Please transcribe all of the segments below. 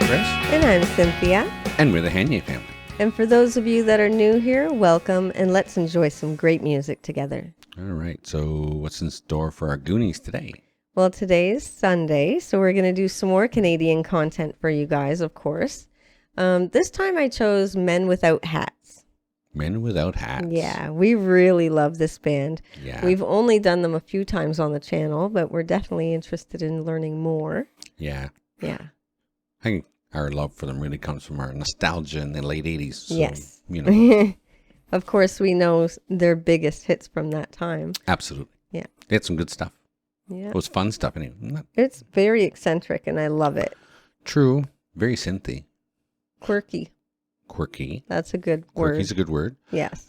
Chris. And I'm Cynthia. And we're the Hanier Family. And for those of you that are new here, welcome, and let's enjoy some great music together. All right, so what's in store for our Goonies today? Well, today's Sunday, so we're going to do some more Canadian content for you guys, of course. This time I chose Men Without Hats. Men Without Hats. Yeah, we really love this band. Yeah. We've only done them a few times on the channel, but we're definitely interested in learning more. Yeah. Yeah. I think our love for them really comes from our nostalgia in the late 80s. So, yes. You know. Of course, we know their biggest hits from that time. Absolutely. Yeah. They had some good stuff. Yeah. It was fun stuff anyway. It's very eccentric, and I love it. True. Very synthy. Quirky. That's a good word. Quirky's a good word. Yes.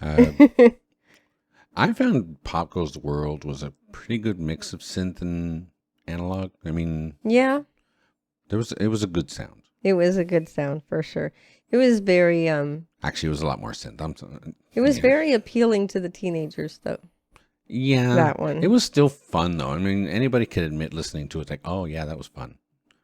I found Pop Goes the World was a pretty good mix of synth and analog. I mean, yeah. it was a good sound. It was a good sound for sure. It was very Actually, it was a lot more synth. It was very appealing to the teenagers, though. Yeah. That one. It was still fun, though. I mean, anybody could admit listening to it, like, oh, yeah, that was fun.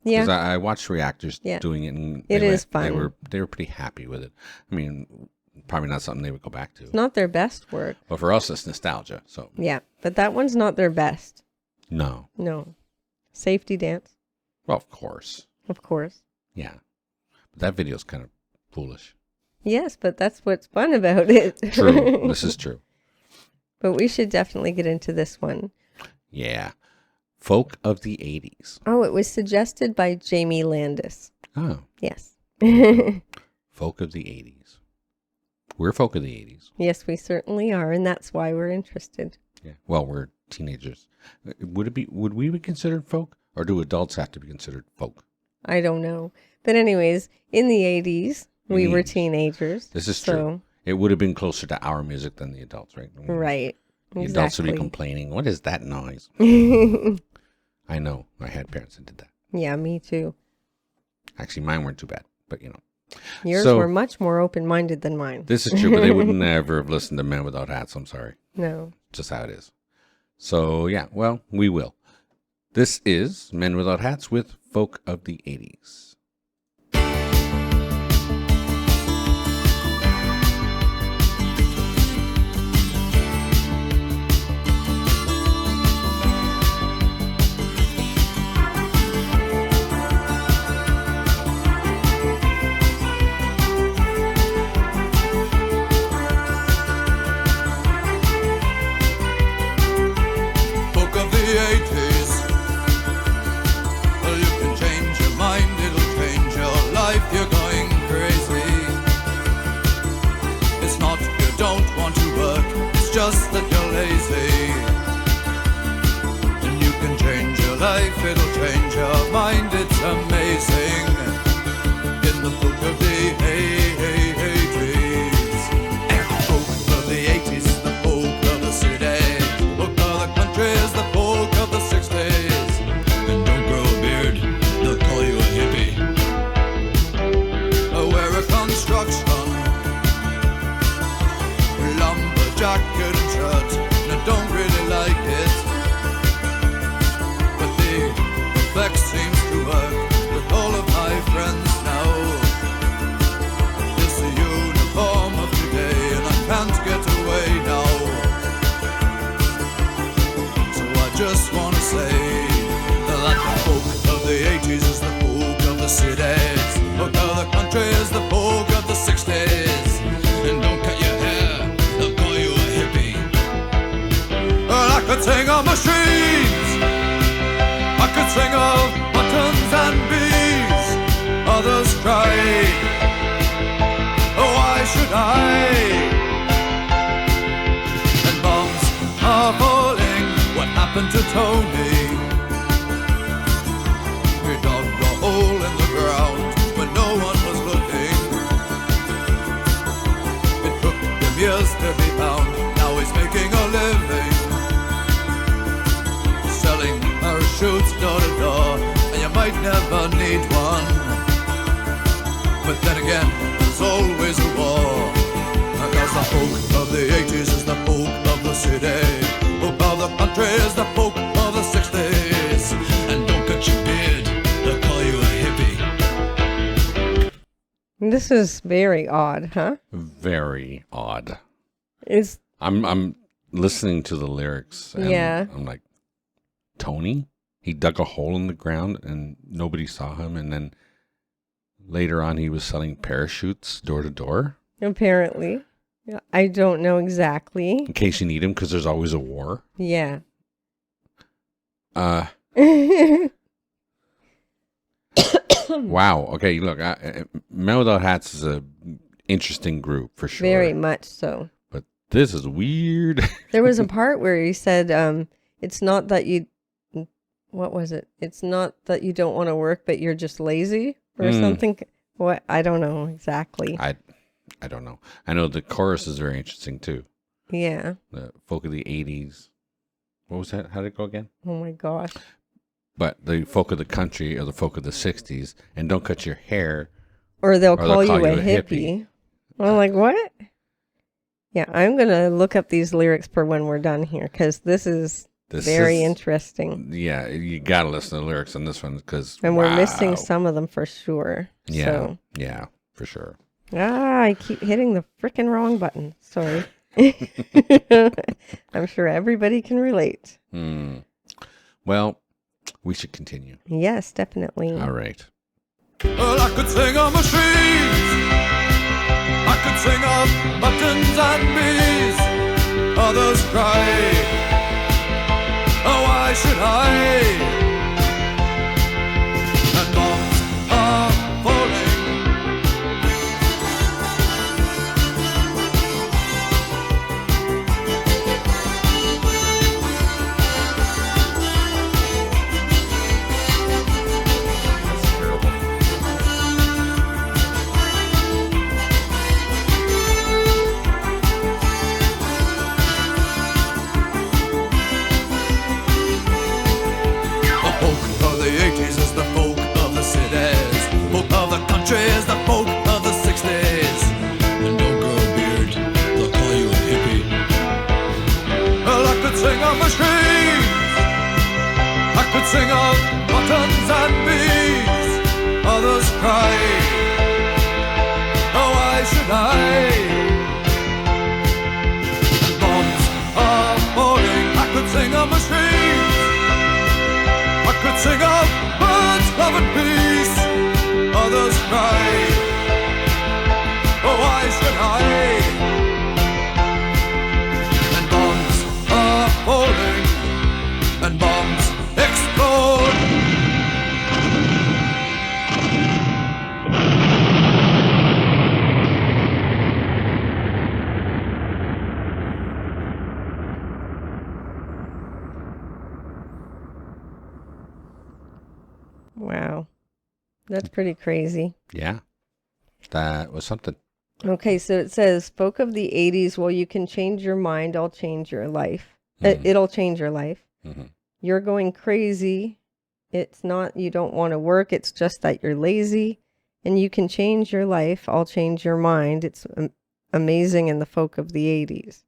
Yeah. Because I watched reactors doing it, and it is fun. They were pretty happy with it. I mean, probably not something they would go back to. It's not their best work. But for us, it's nostalgia. So yeah, but that one's not their best. No. Safety Dance. Well, of course. Of course. Yeah. But that video's kind of foolish. Yes, but that's what's fun about it. True. This is true. But we should definitely get into this one. Yeah. Folk of the 80s. Oh, it was suggested by Jamie Landis. Oh. Yes. Folk of the 80s. We're folk of the 80s. Yes, we certainly are, and that's why we're interested. Yeah. Well, we're teenagers. Would we be considered folk, or do adults have to be considered folk? I don't know. But anyways, in the 80s, we were teenagers. This is true. It would have been closer to our music than the adults, right? Right. The adults would be complaining, what is that noise? I know. I had parents that did that. Yeah, me too. Actually, mine weren't too bad, but you know. Yours were much more open-minded than mine. This is true, but they would never have listened to Men Without Hats. I'm sorry. No. Just how it is. So, yeah, well, we will. This is Men Without Hats with Folk of the 80s. Just that you're lazy, and you can change your life, it'll change your mind, it's amazing. In the book of the 80s, and the book of the 80s, the book of the city, the book of the countries, the book of the 60s. And don't grow a beard, they'll call you a hippie. Wear a construction jacket and shirt, and I don't really like it, but the effect seems to work with all of my friends now. It's the uniform of today, and I can't get away now. So I just want to say that the folk of the 80s is the folk of the cities, the folk of the country is the folk of the 60s. And don't cut your hair, they'll call you a hippie. Well, I could sing on machines, I could sing of buttons and bees. Others cry, oh, why should I? And bombs are falling, what happened to Tony? He dug a hole in the ground when no one was looking. It took him years to be found, now he's making a living, selling parachutes door to door, and you might never need one. But then again, there's always a war, because the folk of the 80s is the folk of the city, folk of the country is the folk of the 60s. And don't cut your beard, they'll call you a hippie. This is very odd, huh? Very odd. It's I'm listening to the lyrics and Yeah. I'm like, Tony? He dug a hole in the ground and nobody saw him, and then later on he was selling parachutes door to door apparently. Yeah, I don't know exactly. in case you need him because there's always a war. Yeah. Wow. Okay, look, Men Without Hats is a interesting group for sure. Very much so. But this is weird. There was a part where he said, it's not that you, what was it? It's not that you don't want to work, but you're just lazy or something. What? I don't know exactly. I don't know. I know the chorus is very interesting too. Yeah. The folk of the 80s. What was that? How did it go again? Oh my gosh. But the folk of the country or the folk of the 60s, and don't cut your hair. Or they'll call you a hippie. I'm like, what? Yeah, I'm going to look up these lyrics for when we're done here because this is very interesting. Yeah, you got to listen to the lyrics on this one because And we're missing some of them for sure. Yeah, So. yeah, for sure. I keep hitting the freaking wrong button. Sorry. I'm sure everybody can relate. Well, we should continue. Yes, definitely. All right. Well, I could sing on the streets, I could sing of buttons and bees. Others cry, oh, why should I? And bombs are falling. The 80s is the folk of the cities, folk of the country is the folk of the 60s. And don't grow a beard, they'll call you a hippie. Well, I could sing on the streets, I could sing of buttons and bees. Others cry, oh, why should I? And bombs are falling, I could sing on the streets, I could sing of birds, love and peace. Others cry, oh, why should I? And bombs are falling, and bombs explode. Wow. That's pretty crazy. Yeah, that was something. Okay, so it says, folk of the 80s, well, you can change your mind, I'll change your life. It'll change your life. Mm-hmm. You're going crazy. It's not you don't want to work, it's just that you're lazy. And you can change your life, I'll change your mind. It's amazing in the folk of the 80s.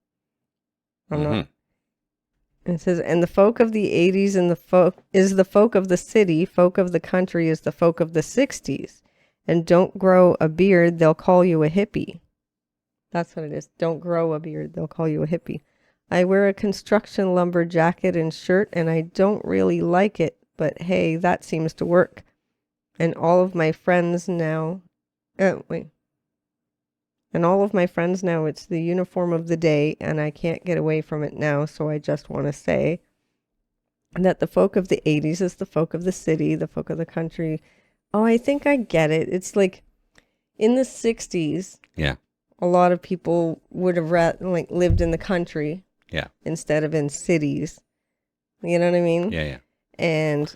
It says, and the folk of the 80s and the folk is the folk of the city, folk of the country is the folk of the 60s. And don't grow a beard, they'll call you a hippie. That's what it is. Don't grow a beard, they'll call you a hippie. I wear a construction lumber jacket and shirt, and I don't really like it, but hey, that seems to work. And all of my friends now, And all of my friends know it's the uniform of the day, and I can't get away from it now, so I just want to say that the folk of the 80s is the folk of the city, the folk of the country. Oh, I think I get it. It's like in the 60s, Yeah. a lot of people would have lived in the country instead of in cities. You know what I mean? Yeah, yeah. And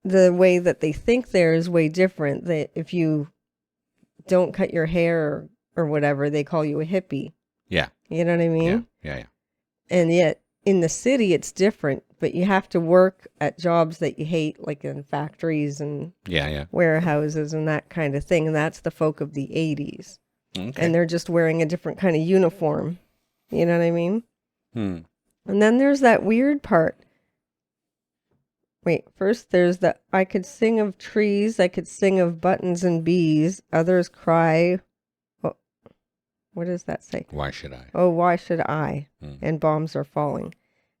the way that they think there is way different. That if you don't cut your hair or whatever, they call you a hippie. Yeah. You know what I mean? Yeah. And yet in the city, it's different, but you have to work at jobs that you hate, like in factories and warehouses and that kind of thing. And that's the folk of the 80s. Okay. And they're just wearing a different kind of uniform. You know what I mean? And then there's that weird part Wait, first there's the I could sing of trees, I could sing of buttons and bees. Others cry. What does that say? Why should I? Oh, why should I? Hmm. And bombs are falling.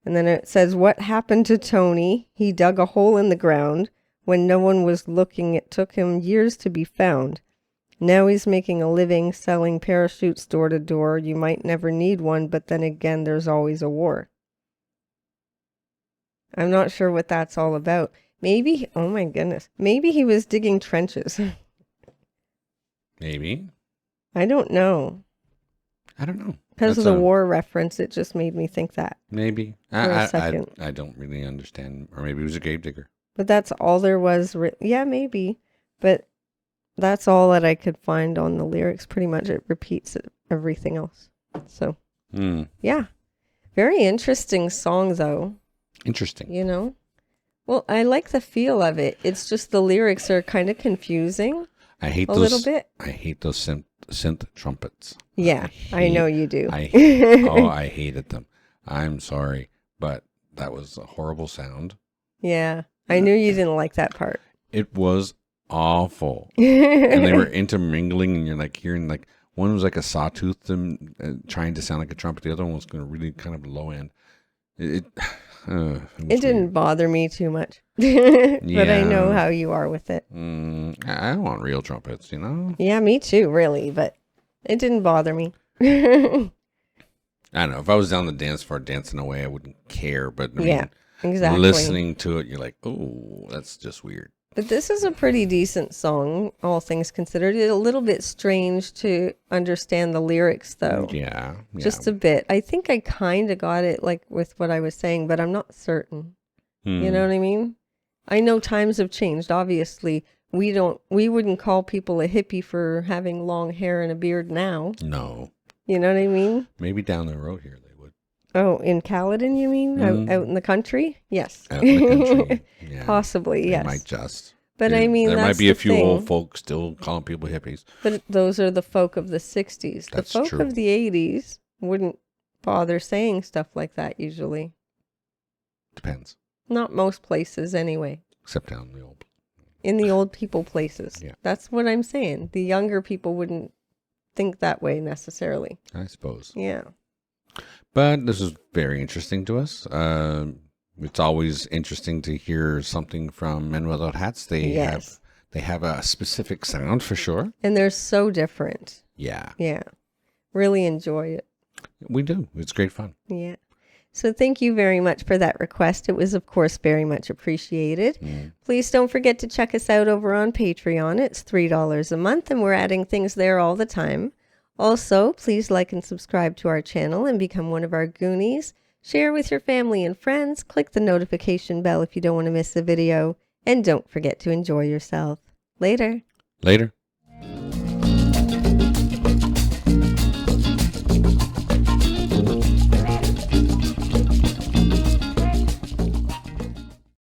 And then it says, what happened to Tony? He dug a hole in the ground. When no one was looking, it took him years to be found. Now he's making a living selling parachutes door to door. You might never need one, but then again, there's always a war. I'm not sure what that's all about. Maybe, oh my goodness, maybe he was digging trenches. Maybe. I don't know. I don't know. Because of the war reference, it just made me think that. Maybe. For a second. I don't really understand. Or maybe he was a grave digger. But that's all there was. Yeah, maybe. But that's all that I could find on the lyrics. Pretty much it repeats everything else. So, yeah. Very interesting song, though. Interesting. You know? Well, I like the feel of it. It's just the lyrics are kind of confusing. I hate a those. little bit. I hate those synth trumpets. Yeah, I know you do. I hated them. I'm sorry, but that was a horrible sound. Yeah, I knew you didn't like that part. It was awful. And they were intermingling, and you're like hearing like one was like a sawtooth and trying to sound like a trumpet. The other one was going to really kind of low end. It didn't bother me too much. But I know how you are with it. I want real trumpets, you know? Yeah, me too, really. But it didn't bother me. I don't know. If I was down the dance floor dancing away, I wouldn't care. But I mean, exactly. Listening to it, you're like, oh, that's just weird. But this is a pretty decent song, all things considered. It's a little bit strange to understand the lyrics, though. Yeah. Just a bit. I think I kind of got it, like, with what I was saying, but I'm not certain. You know what I mean? I know times have changed. Obviously, we wouldn't call people a hippie for having long hair and a beard now. No. You know what I mean? Maybe down the road here they would. Oh, in Caledon, you mean? Out in the country? Yes. Out in the country. Yeah. Possibly, yes. They might just. But I mean, there that's might be a few thing. old folks still calling people hippies. But those are the folk of the 60s. That's the folk true. of the 80s wouldn't bother saying stuff like that usually. Depends. Not most places anyway. Except down the old. In the old people places. Yeah. That's what I'm saying. The younger people wouldn't think that way necessarily. I suppose. Yeah. But this is very interesting to us. It's always interesting to hear something from Men Without Hats. They have a specific sound for sure. And they're so different. Yeah. Yeah. Really enjoy it. We do. It's great fun. Yeah. So thank you very much for that request. It was, of course, very much appreciated. Please don't forget to check us out over on Patreon. It's $3 a month, and we're adding things there all the time. Also, please like and subscribe to our channel and become one of our Goonies. Share with your family and friends. Click the notification bell if you don't want to miss a video. And don't forget to enjoy yourself. Later. Later.